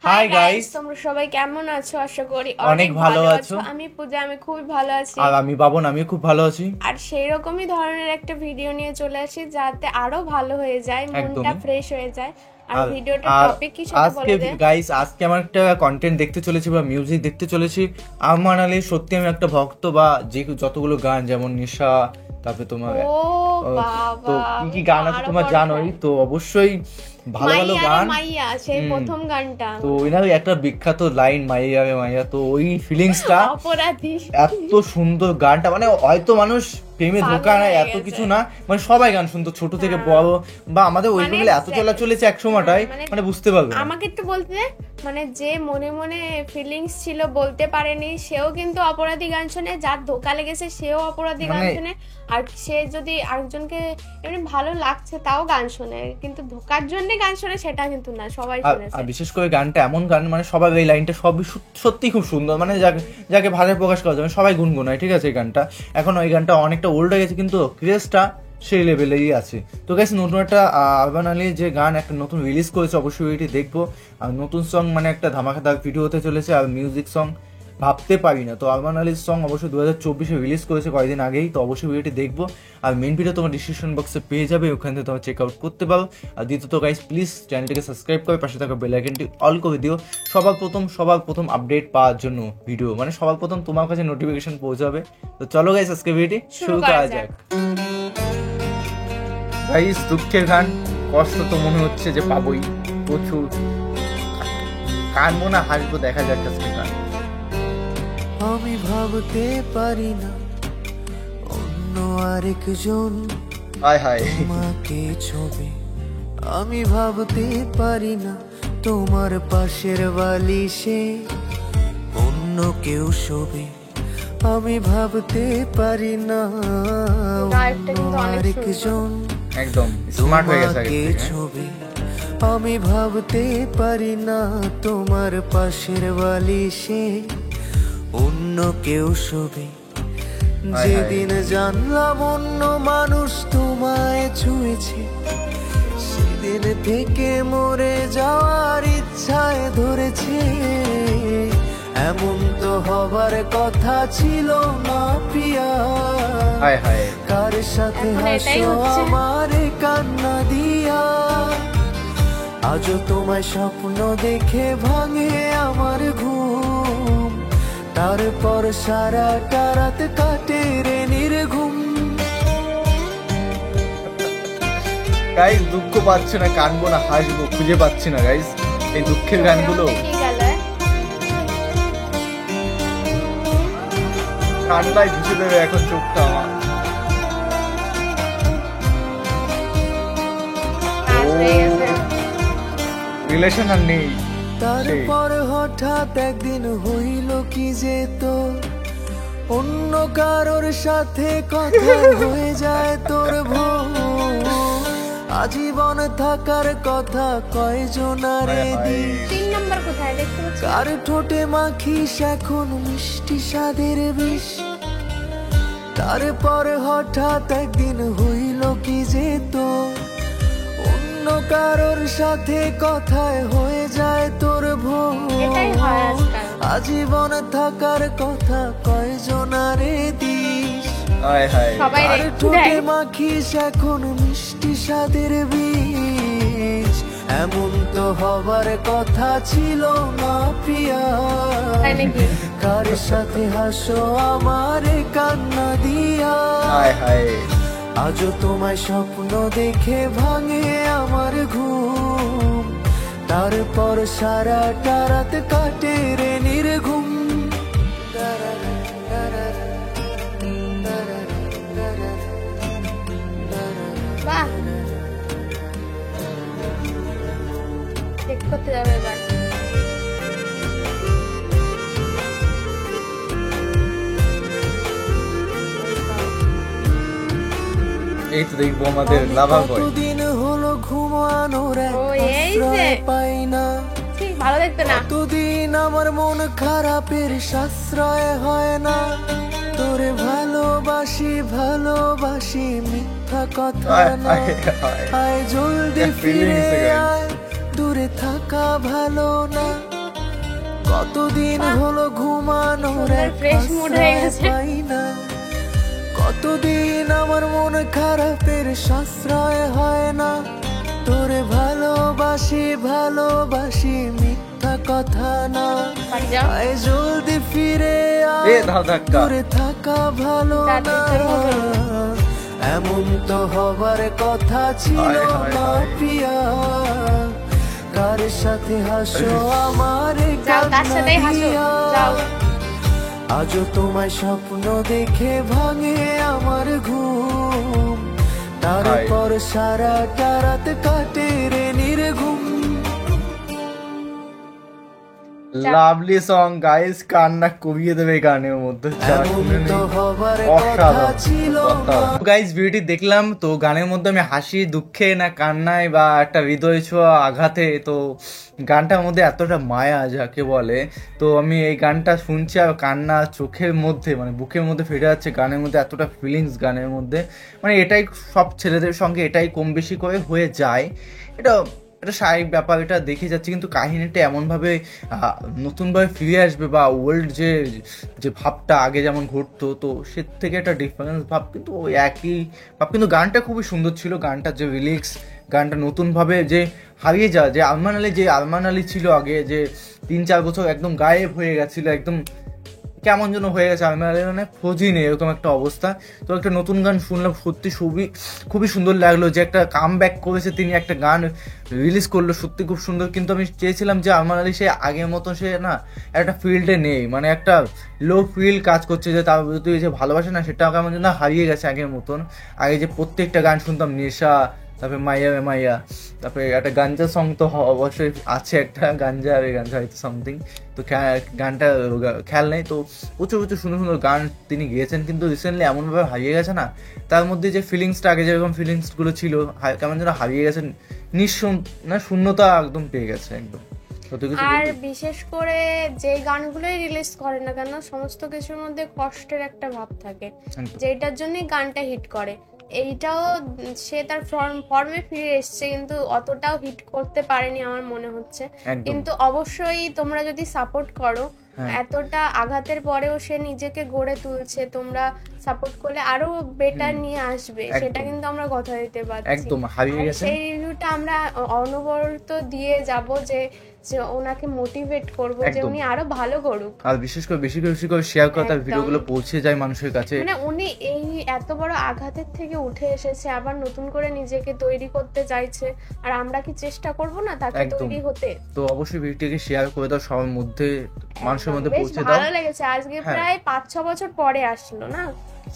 Hi guys, তোমরা সবাই কেমন আছো? আশা করি অনেক ভালো আছো। আমি পূজা, আমি খুবই ভালো আছি। আর আমি বাবন, আমিও খুব ভালো আছি। আর সেই রকমই ধরনের একটা ভিডিও নিয়ে চলে আসি যাতে আরো ভালো হয়ে যায়, মনটা ফ্রেশ হয়ে যায়। আর ভিডিওটার টপিক কি সেটা বলে দে। গাইস, আজকে আমার একটা কন্টেন্ট দেখতে চলেছি বা মিউজিক দেখতে চলেছি। আরমান আলীর সত্যি আমি একটা ভক্ত, বা যে যতগুলো গান, যেমন নিশা, তারপরে তোমার তো কি কি গান আছে তোমার জানোই তো, অবশ্যই ভালো ভালো গান। মাইয়া সেই প্রথম গানটা, তো ওইনার একটা বিখ্যাত লাইন, মাইয়া রে মাইয়া, তো ওই ফিলিংসটা, অপরাধী, এত সুন্দর গানটা, মানে হয়তো মানুষ প্রেমে ধোকা না, এত কিছু না, মানে সবাই গান শুনতো, ছোট থেকে বড়, বা আমাদের ওই লেভেলে এত চলা চলেছে এক সময়টাই, মানে বুঝতে পারবে। আমাকে একটু বলতে, মানে যে মনে মনে ফিলিংস ছিল বলতে পারেনি, সেও কিন্তু অপরাধী গান শুনে, যার ধোকা লেগেছে সেও অপরাধী গান শুনে, আর সে যদি আরেকজনকে এমনি ভালো লাগছে তাও গান শুনে, কিন্তু ধোকার জন্য গান শুনে সেটা কিন্তু না, সবাই শুনেছে। আর বিশেষ করে গানটা এমন গান, মানে সবাই এই লাইনটা সবই সত্যি খুব সুন্দর, মানে যাকে ভাষায় প্রকাশ করা যাবে, সবাই গুনগুনায়, ঠিক আছে। এই গানটা এখন ওই গানটা অনেকটা ওল্ড হয়ে গেছে, কিন্তু ক্রেজটা সেই লেভেলেই আছে। তো গাইস, নতুন একটা আরমান আলী যে গান একটা নতুন রিলিজ করেছে, অবশ্যই এটি দেখবো। আর নতুন সং মানে একটা ধামাকাদার ভিডিও হতে চলেছে, আর মিউজিক সং ভাবতে পারি না। তো আরমান আলীর সং অবশ্যই 2024-এ রিলিজ করেছে কয়েকদিন আগেই, তো অবশ্যই ভিডিওটি দেখবো। আর মেন ভিডিও তোমার ডিসক্রিপশন বক্সে পেয়ে যাবে, ওখান থেকে তোমার চেক আউট করতে পারো। আর দ্বিতীয়ত গাইস, প্লিজ চ্যানেলটিকে সাবস্ক্রাইব করে পাশে থাকা বেল আইকনটি অল করে দিও, সবার প্রথম আপডেট পাওয়ার জন্য ভিডিও, মানে সবার প্রথম তোমার কাছে নোটিফিকেশন পৌঁছাবে। তো চলো গাইস, আজকে ভিডিওটি শুরু করা যাক। গাইস, দুঃখের গান, কষ্ট তো মনে হচ্ছে যে পাবোই প্রচুর, কানবো না হাসবো, দেখা যাক আজকে গান। আমি ভাবতে পারি না অন্য আরেকজন তোমাকে ছবি, আমি ভাবতে পারি না তোমার পাশের বালিশে অন্য কেউ শোবে, আমি ভাবতে পারি না অন্য আরেকজন একদম স্মার্ট হয়ে গেছে তোমাকে ছবি, আমি ভাবতে পারি না তোমার পাশের বালিশে অন্য কেউ শোবে। যেদিন জানলাম অন্য মানুষ তোমায় ছুঁয়েছে, সেদিন থেকে মরে যাওয়ার ইচ্ছায় ধরেছে। এমন তো হবার কথা ছিল না প্রিয়া, কার সাথে হাসো আমার কান্না দিয়া, আজও তোমায় স্বপ্ন দেখে ভাঙে আমার ঘুম, তারপর সারাটা রাত কাটে রে নির্ঘুম। গাইস, দুঃখ পাচ্ছি না, কানবো না হাসবো, খুঁজে পাচ্ছি না গাইস এই দুঃখের গানগুলো। কান্নায় ভিজে দেবে এখন চোখটা আমার। রিলেশন আর নেই। তারপর হঠাৎ একদিন হইল কি যে তোর অন্য কারোর সাথে কথা হয়ে যায় তোর ভুল, আজীবন থাকার কথা কয়জনারে দিস, কার ঠোঁটে মাখিস এখন মিষ্টি স্বাদের বিষ। তারপর হঠাৎ একদিন হইল কি যে তোর অন্য কারোর সাথে কথায় হয়ে যায় তোর ভুল, আজীবন থাকার কথা কয়জনারে দিস, আর ঠোঁটে মাখিস এখন মিষ্টি স্বাদের বীজ। এমন তো হবার কথা ছিল না প্রিয়া, কার সাথে হাসো আমার কান্না দিয়া, আজও তোমায় স্বপ্ন দেখে ভাঙে আমার ঘুম, তারপর সারাটা রাত কাটে রে নির্ঘুম। করতে যাবে এবার। এই তো দেখবো আমাদের লাভার বয়। কতদিন হলো ঘুমানোর আশ্রয় পাই না, ভালো দেখতে না, কতদিন আমার মন খারাপের সাশ্রয় হয় না, তোরে ভালোবাসি ভালোবাসি মিথ্যা কথা না, আয় জলদি ফিরে আয়, দূরে থাকা ভালো না। কতদিন হলো ঘুমানোর সুন্দর এক fresh mood হয়ে আশ্রয় গেছে। পাই না, কতদিন আমার মন খারাপের সাশ্রয় হয় না। তোরে ভালোবাসি ভালোবাসি মিথ্যা কথা না, বাড়ি যাও। আয় জলদি ফিরে এ আয়, দাও ধাক্কা। দূরে থাকা ভালো না। তাদের মতো। এমন তো হবার কথা ছিল হায় হায় না হায়। প্রিয়া, কার সাথে হাসো আমার যাও, তার সাথেই হাসো, যাও। আজও তোমায় স্বপ্ন দেখে ভাঙে আমার ঘুম, তারপর সারাটা রাত কাটে রে নির্ঘুম। লাভলি সং গাইস, কান্না করিয়ে দেবে এই গানের মধ্যে। এমন তো হবার কথা ছিল না। গাইস ভিডিওটি দেখলাম তো, গানের মধ্যে আমি হাসি দুঃখে না কান্নায় বা একটা হৃদয় ছোঁয়া আঘাতে, তো গানটার মধ্যে এতটা মায়া যাকে বলে, তো আমি এই গানটা শুনছি আর কান্না চোখের মধ্যে মানে বুকের মধ্যে ফেটে যাচ্ছে। গানের মধ্যে এতটা ফিলিংস গানের মধ্যে, মানে এটাই সব ছেলেদের সঙ্গে এটাই কম বেশি করে হয়ে যায়। এটা এটা স্বাভাবিক ব্যাপার, এটা দেখে যাচ্ছে, কিন্তু কাহিনীটা এমনভাবে নতুনভাবে ফিরে আসবে বা ওল্ড যে যে ভাবটা আগে যেমন ঘটতো, তো সে থেকে একটা ডিফারেন্স ভাব, কিন্তু ওই একই ভাব। কিন্তু গানটা খুবই সুন্দর ছিল, গানটার যে লিরিক্স, গানটা নতুনভাবে যে হারিয়ে যাওয়া, যে আরমান আলী ছিল আগে, যে 3-4 বছর একদম গায়েব হয়ে গেছিলো, একদম কেমন যেন হয়ে গেছে আরমান আলী, মানে খোঁজই নেই এরকম একটা অবস্থা। তো একটা নতুন গান শুনলাম, সত্যি খুবই সুন্দর লাগলো যে একটা কাম ব্যাক করেছে তিনি, একটা গান রিলিজ করলো, সত্যি খুব সুন্দর। কিন্তু আমি চেয়েছিলাম যে আরমান আলী সে আগের মতো সে না একটা ফিল্ডে নেই, মানে একটা লো ফিল কাজ করছে, যে তার প্রতি যে ভালোবাসে না সেটা কেমন যেন হারিয়ে গেছে আগের মতন। আগে যে প্রত্যেকটা গান শুনতাম, নেশা, তারপরে মাইয়া মাইয়া, তারপরে একটা গাঞ্জা সং তো অবশ্যই আছে, একটা গাঞ্জা আর গাঞ্জা হয়তো সামথিং, তো গানটা খেয়াল নেই। তো প্রচুর সুন্দর সুন্দর গান তিনি গেয়েছেন, কিন্তু রিসেন্টলি এমনভাবে হারিয়ে গেছে না, তার মধ্যে যে ফিলিংসটা আগে যেরকম ফিলিংসগুলো ছিল কেমন যেন হারিয়ে গেছে, শূন্যতা একদম পেয়ে গেছে একদম। আর বিশেষ করে যে গানগুলোই রিলিজ করে না কেন, সমস্ত কিছুর মধ্যে কষ্টের একটা ভাব থাকে, যেটার জন্যই গানটা হিট করে। এইটাও সে তার ফর্মে ফিরে এসছে, কিন্তু অতটাও হিট করতে পারেনি আমার মনে হচ্ছে। কিন্তু অবশ্যই তোমরা যদি সাপোর্ট করো, এতটা আঘাতের পরেও সে নিজেকে গড়ে তুলছে, তোমরা সাপোর্ট করলে আরো বেটার নিয়ে আসবে, সেটা কিন্তু আমরা কথা দিতে পারছি। একদম হারিয়ে গেছে। সেই রিভিউটা আমরা অনবরত দিয়ে যাব, যে ওনাকে মোটিভেট করব যে উনি আরো ভালো করুক, আর বিশেষ করে বেশি করে শেয়ার করে তার ভিডিওগুলো পৌঁছে যায় মানুষের কাছে। মানে উনি এই এত বড় আঘাতের থেকে উঠে এসেছে, আবার নতুন করে নিজেকে তৈরি করতে চাইছে, আর আমরা কি চেষ্টা করব না তাকে তৈরি হতে? তো অবশ্যই ভিডিওটিকে শেয়ার করে দাও, সবার মধ্যে মানুষের মধ্যে পৌঁছে দাও। ভালো লেগেছে, আজকে প্রায় 5-6 বছর পরে আসলো না,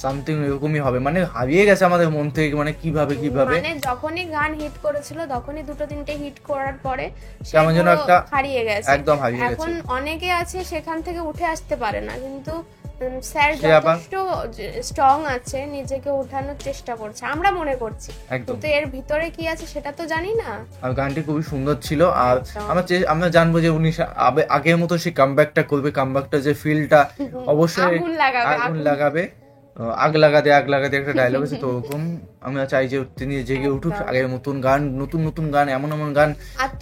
সামথিং এরকমই হবে, মানে হারিয়ে গেছে আমাদের মন থেকে, মানে কিভাবে মানে যখনই গান হিট করেছিল তখনই 2-3টে হিট করার পরে কেমন যেন একটা হারিয়ে গেছে, একদম হারিয়ে গেছে। এখন অনেকে আছে সেখান থেকে উঠে আসতে পারে না, কিন্তু স্যার যথেষ্ট স্ট্রং আছে, নিজেকে উঠানোর চেষ্টা করছে আমরা মনে করছি, কিন্তু এর ভিতরে কি আছে সেটা তো জানি না। আর গানটি খুবই সুন্দর ছিল, আর আমরা জানবো যে উনি আগের মতো সেই কামব্যাকটা করবে, কামব্যাকটা যে ফিলটা অবশ্যই আগুন লাগাবে, আগ লাগাতে একটা ডায়লগ আছে, তো ওরকম আমরা চাই যে তিনি জেগে উঠুক, আগের মতন গান, নতুন গান, এমন গান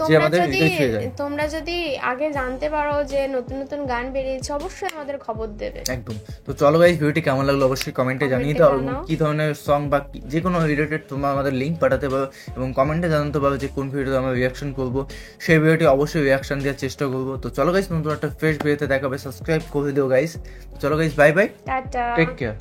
যে আমাদের হৃদয় ছুঁয়ে যায়। তোমরা যদি আগে জানতে পারো যে নতুন গান বেরিয়েছে, অবশ্যই আমাদের খবর দেবে একদম। তো চলো গাইস, ভিডিওটি কেমন লাগলো অবশ্যই কমেন্টে জানিয়ে দাও, এবং কি ধরনের সং বা যে কোনো রিলেটেড তোমরা আমাদের লিঙ্ক পাঠাতে পারো, এবং কমেন্টে জানাতে পারো যে কোন ভিডিওতে আমরা রিয়াকশন করবো, সেই ভিডিওটি অবশ্যই রিয়াকশন দেওয়ার চেষ্টা করবো। তো চলো গাইস, নতুন একটা ফ্রেশ ভিডিওতে দেখাবে, সাবস্ক্রাইব করে দিও গাইস। চলো guys, bye bye, tata, take care.